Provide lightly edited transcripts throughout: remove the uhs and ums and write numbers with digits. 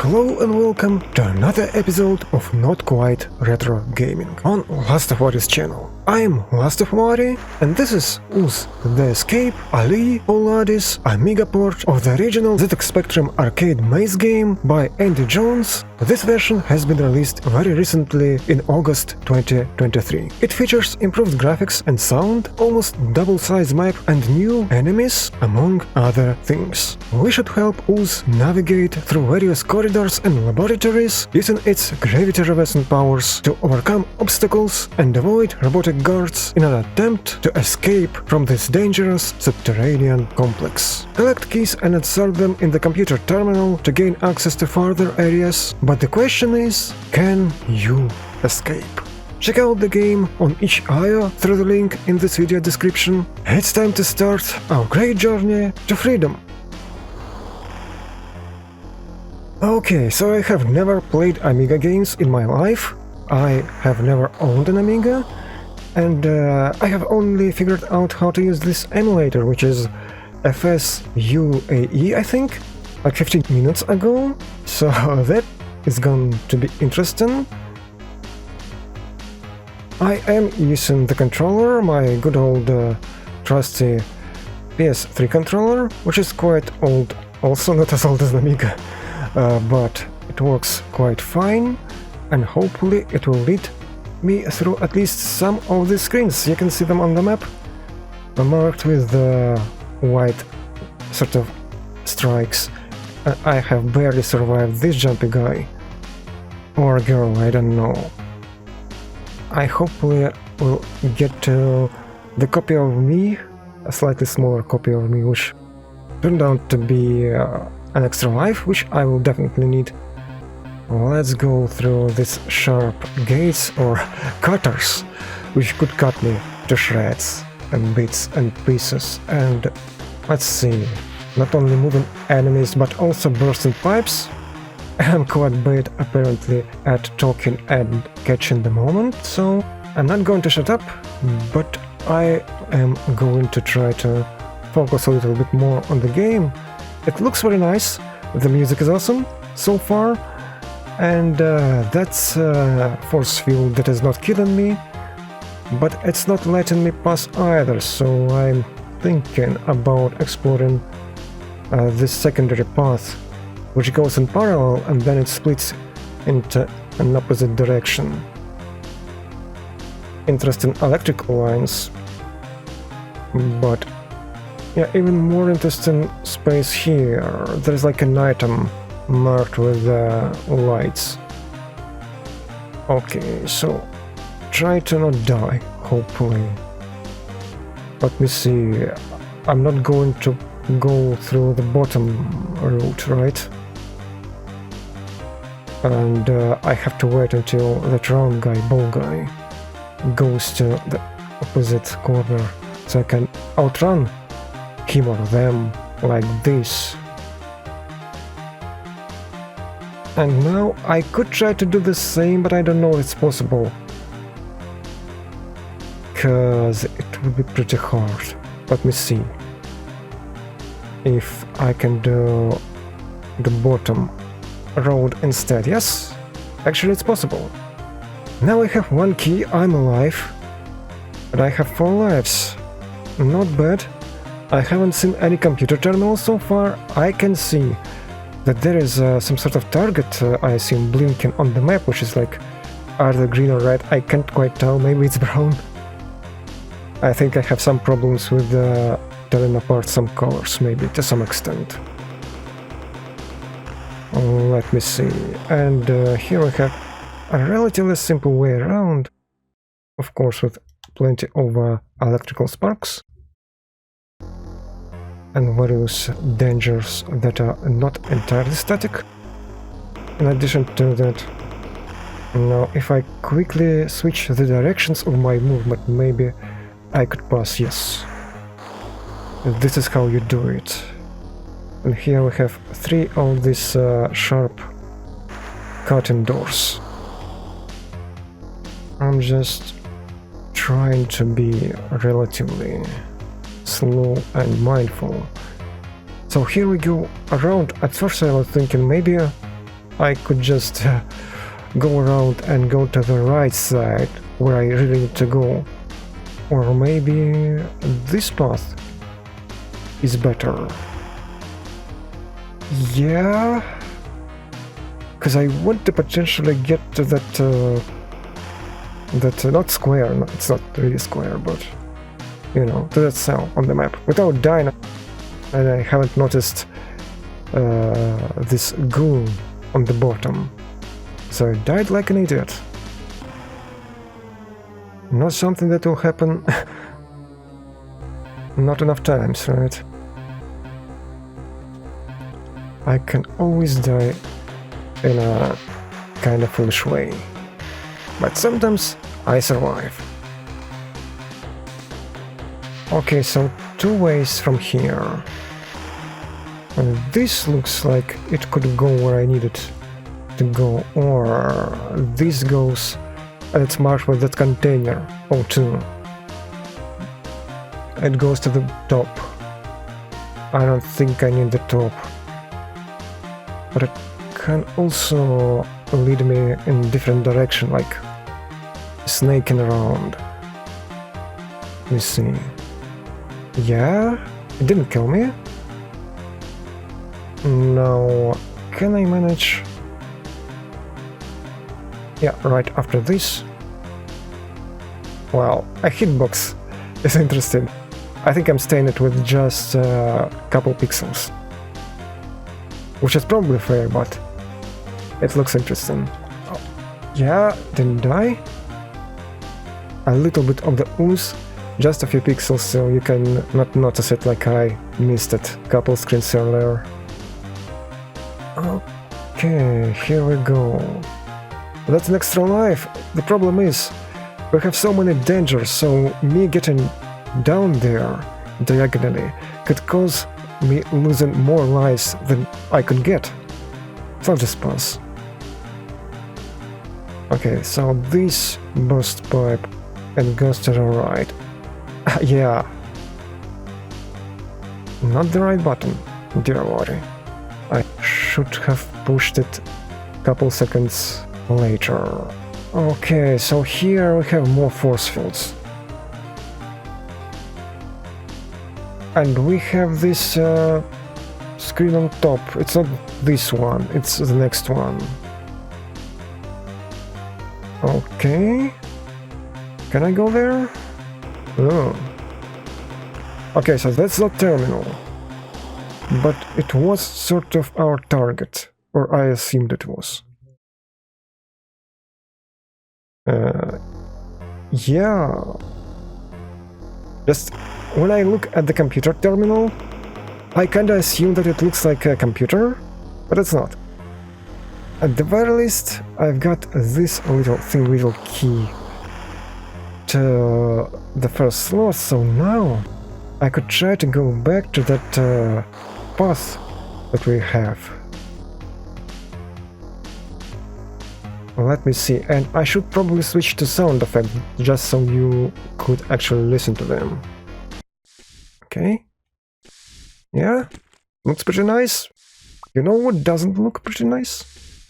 Hello and welcome to another episode of Not Quite Retro Gaming on LastofAvari's channel. I'm LastofAvari and this is Ooze, the Escape, Ali, Pouladi's Amiga port of the original ZX Spectrum arcade maze game by Andy Jones. This version has been released very recently in August 2023. It features improved graphics and sound, almost double-size map and new enemies, among other things. We should help Ooze navigate through various corridors and laboratories using its gravity-reversing powers to overcome obstacles and avoid robotic guards in an attempt to escape from this dangerous subterranean complex. Collect keys and insert them in the computer terminal to gain access to further areas, but the question is, can you escape? Check out the game on itch.io through the link in this video description. It's time to start our great journey to freedom. Okay, so I have never played Amiga games in my life. I have never owned an Amiga, and I have only figured out how to use this emulator, which is FSUAE, I think, like 15 minutes ago. So that is going to be interesting. I am using the controller, my good old trusty PS3 controller, which is quite old, also not as old as Amiga. But it works quite fine, and hopefully it will lead me through at least some of the screens. You can see them on the map, marked with the white sort of strikes. I have barely survived this jumpy guy. Or girl, I don't know. I hopefully will get to the copy of me, a slightly smaller copy of me, which turned out to be an extra life, which I will definitely need. Let's go through these sharp gates or cutters, which could cut me to shreds and bits and pieces. And let's see, not only moving enemies but also bursting pipes. I'm quite bad apparently at talking and catching the moment, so I'm not going to shut up, but I am going to try to focus a little bit more on the game. It looks very nice, the music is awesome so far, and that's force field that is not killing me, but it's not letting me pass either, so I'm thinking about exploring this secondary path, which goes in parallel and then it splits into an opposite direction. Interesting electrical lines, but yeah, even more interesting space here. There's like an item marked with lights. Okay, so try to not die, hopefully. Let me see. I'm not going to go through the bottom route, right? And I have to wait until that round guy, ball guy, goes to the opposite corner so I can outrun him or them like this. And now I could try to do the same, but I don't know if it's possible, cause it would be pretty hard. Let me see if I can do the bottom road instead. Yes, actually it's possible. Now I have one key, I'm alive, but I have 4 lives. Not bad. I haven't seen any computer terminal so far. I can see that there is some sort of target, I assume, blinking on the map, which is like either green or red. I can't quite tell, maybe it's brown. I think I have some problems with telling apart some colors, maybe, to some extent. Let me see, and here we have a relatively simple way around, of course with plenty of electrical sparks and various dangers that are not entirely static. In addition to that, now if I quickly switch the directions of my movement, maybe I could pass. Yes, this is how you do it. And here we have 3 of these sharp cutting doors. I'm just trying to be relatively slow and mindful. So here we go around. At first I was thinking maybe I could just go around and go to the right side where I really need to go. Or maybe this path is better. Yeah, because I want to potentially get to that not square, no, it's not really square, but you know, to that cell on the map without dying. And I haven't noticed this ghoul on the bottom, so I died like an idiot. Not something that will happen not enough times, right? I can always die in a kind of foolish way, but sometimes I survive. Okay, so 2 ways from here. And this looks like it could go where I need it to go, or this goes and it's marked with that container, O2. It goes to the top. I don't think I need the top. But it can also lead me in different direction, like snaking around. You see. Yeah, it didn't kill me. Now, can I manage? Yeah, right after this. Well, a hitbox is interesting. I think I'm staying it with just a couple pixels. Which is probably fair, but it looks interesting. Oh, yeah, didn't die. A little bit of the ooze, just a few pixels, so you can not notice it like I missed it a couple screens earlier. Okay, here we go. That's an extra life. The problem is, we have so many dangers, so me getting down there diagonally could cause me losing more lives than I could get. So I'll just pass. Okay, so this burst pipe and goes to the right. Yeah. Not the right button, dear Lordy. I should have pushed it a couple seconds later. Okay, so here we have more force fields. And we have this screen on top. It's not this one, it's the next one. Okay. Can I go there? Oh. Okay, so that's not terminal. But it was sort of our target, or I assumed it was. Yeah. Just when I look at the computer terminal, I kinda assume that it looks like a computer, but it's not. At the very least, I've got this little key to the first slot, so now I could try to go back to that path that we have. Let me see, and I should probably switch to sound effect just so you could actually listen to them. Okay. Yeah, looks pretty nice. You know what doesn't look pretty nice?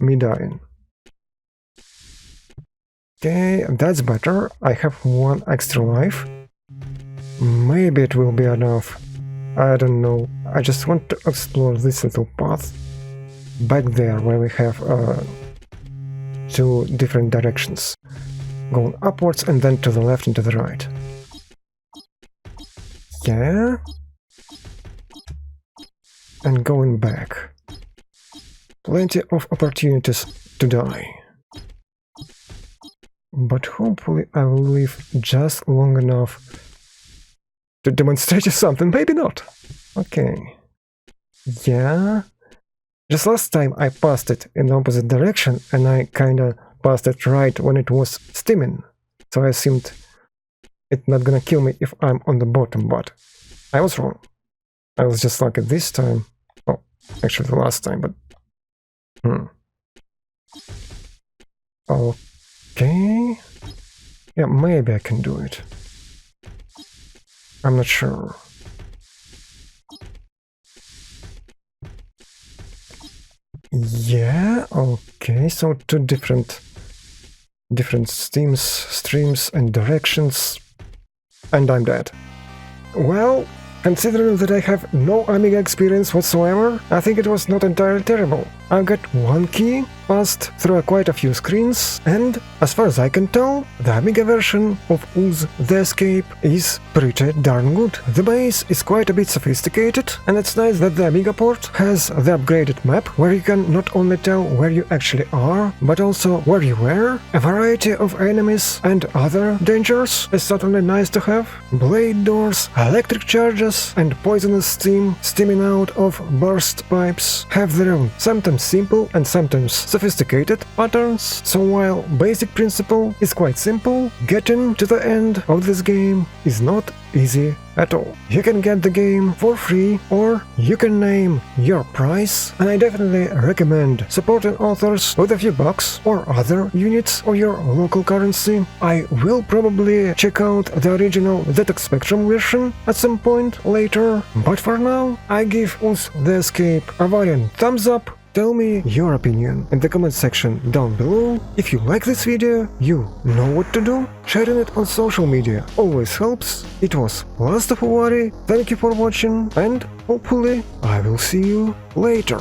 Me dying. Okay, that's better. I have 1 extra life. Maybe it will be enough. I don't know. I just want to explore this little path back there where we have 2 different directions. Going upwards and then to the left and to the right. Yeah. And going back. Plenty of opportunities to die. But hopefully I will live just long enough to demonstrate you something, maybe not. Okay. Yeah. Just last time I passed it in the opposite direction and I kinda passed it right when it was steaming. So I assumed it's not gonna kill me if I'm on the bottom, but I was wrong. I was just lucky this time. Oh, actually the last time, but... Okay... Yeah, maybe I can do it. I'm not sure. Yeah, okay, so two different streams and directions, and I'm dead. Well, considering that I have no Amiga experience whatsoever, I think it was not entirely terrible. I got one key, passed through quite a few screens, and, as far as I can tell, the Amiga version of Ooze the Escape is pretty darn good. The base is quite a bit sophisticated, and it's nice that the Amiga port has the upgraded map, where you can not only tell where you actually are, but also where you were. A variety of enemies and other dangers is certainly nice to have. Blade doors, electric charges, and poisonous steam steaming out of burst pipes have their own, sometimes simple and sometimes sophisticated patterns, so while basic principle is quite simple, getting to the end of this game is not easy at all. You can get the game for free, or you can name your price, and I definitely recommend supporting authors with a few bucks or other units of your local currency. I will probably check out the original ZX Spectrum version at some point later, but for now I give Ooze the Escape a Varian thumbs up. Tell me your opinion in the comment section down below. If you like this video, you know what to do. Sharing it on social media always helps. It was LastofAvari, thank you for watching, and hopefully I will see you later.